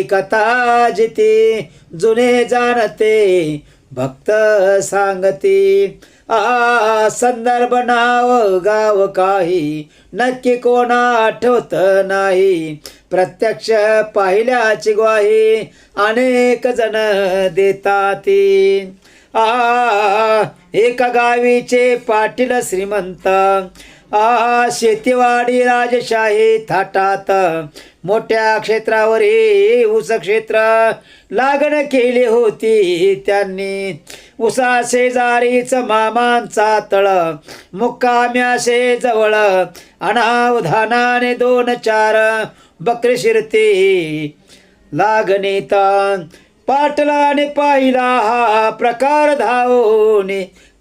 कथा जिती जुने जाणते भक्त सांगती संदर्भ नाव गाव काही नक्की कोणा आठवत नाही प्रत्यक्ष पाहिल्याची ग्वाही अनेक जण देतात एका गावीचे पाटील श्रीमंत शेतीवाडी राजशाही थाटात मोठ्या क्षेत्रावर ऊस क्षेत्र लागण केली होती त्यांनी उसा शेजारीच मामांचा तळ मुक्काम्याशे जवळ अनावधानाने 2-4 बकरी शिरती लागणीत पाटलाने पाहिला हा प्रकार धावून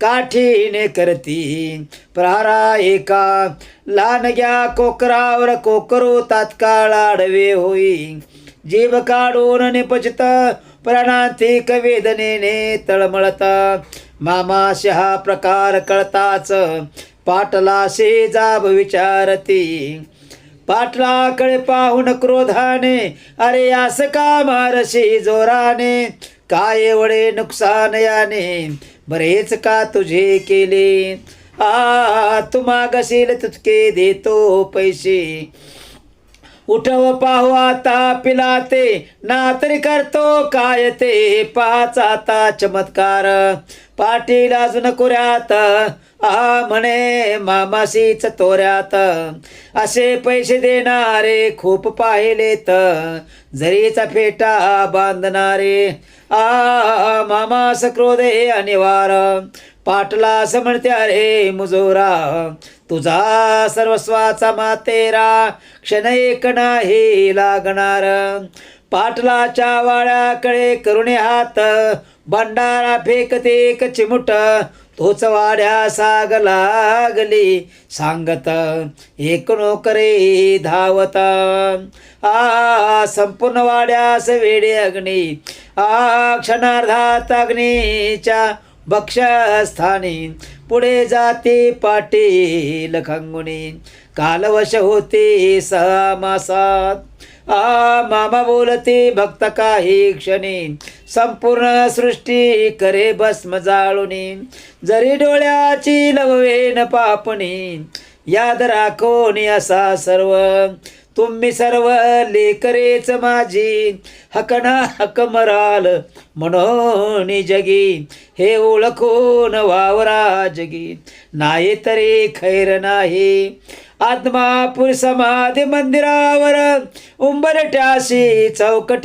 काठीने करती प्रहारा एका लानग्या कोकरावर कोकरू तात्काळ आडवे होई जीभ काढून निपचित प्राणांतिक वेदनेने तळमळत मामाशी हा प्रकार कळताच पाटलाशी जाब विचारती पाटलाकडे पाहून क्रोधाने अरे आस का मारशी जोराने काय एवढे नुकसान याने बरेच का तुझे केले तू मागशील तुझके देतो पैसे उठव पाहू आता पिलाते ना तरी करतो काय ते पाच आता चमत्कार पाटील अजून कुऱ्यात म्हणे मामाशीच तोऱ्यात असे पैसे देणारे खूप पाहिलेत जरीचा फेटा बांधणारे मामास क्रोधे अनिवार पाटला असं म्हणते अरे मुजोरा तुझा सर्वस्वाचा मातेरा क्षण एक नाही लागणार पाटलाच्या वाड्याकडे करुणे हात भंडारा फेकते एक चिमुट तोच वाड्या साग लागली सांगत एक नोकरे धावत संपूर्ण वाड्यास वेडे अग्नी क्षणार्धात अग्नीच्या भक्षस्थानी पुढे जाते पाटील खंगुनी कालवश होते 6 मासात मामा बोलते भक्त काही क्षणी संपूर्ण सृष्टी करे भस्म जाळुनी जरी डोळ्याची लववेन पापणी याद राखोनी असा सर्व तुम्ही सर्व लेकरेच माझी हकना हक मराल म्हणून जगी हे ओळखून वावरा जगी नाही तरी खैर नाही आत्मापूर समाधी मंदिरावर उंबरट्याशी चौकटी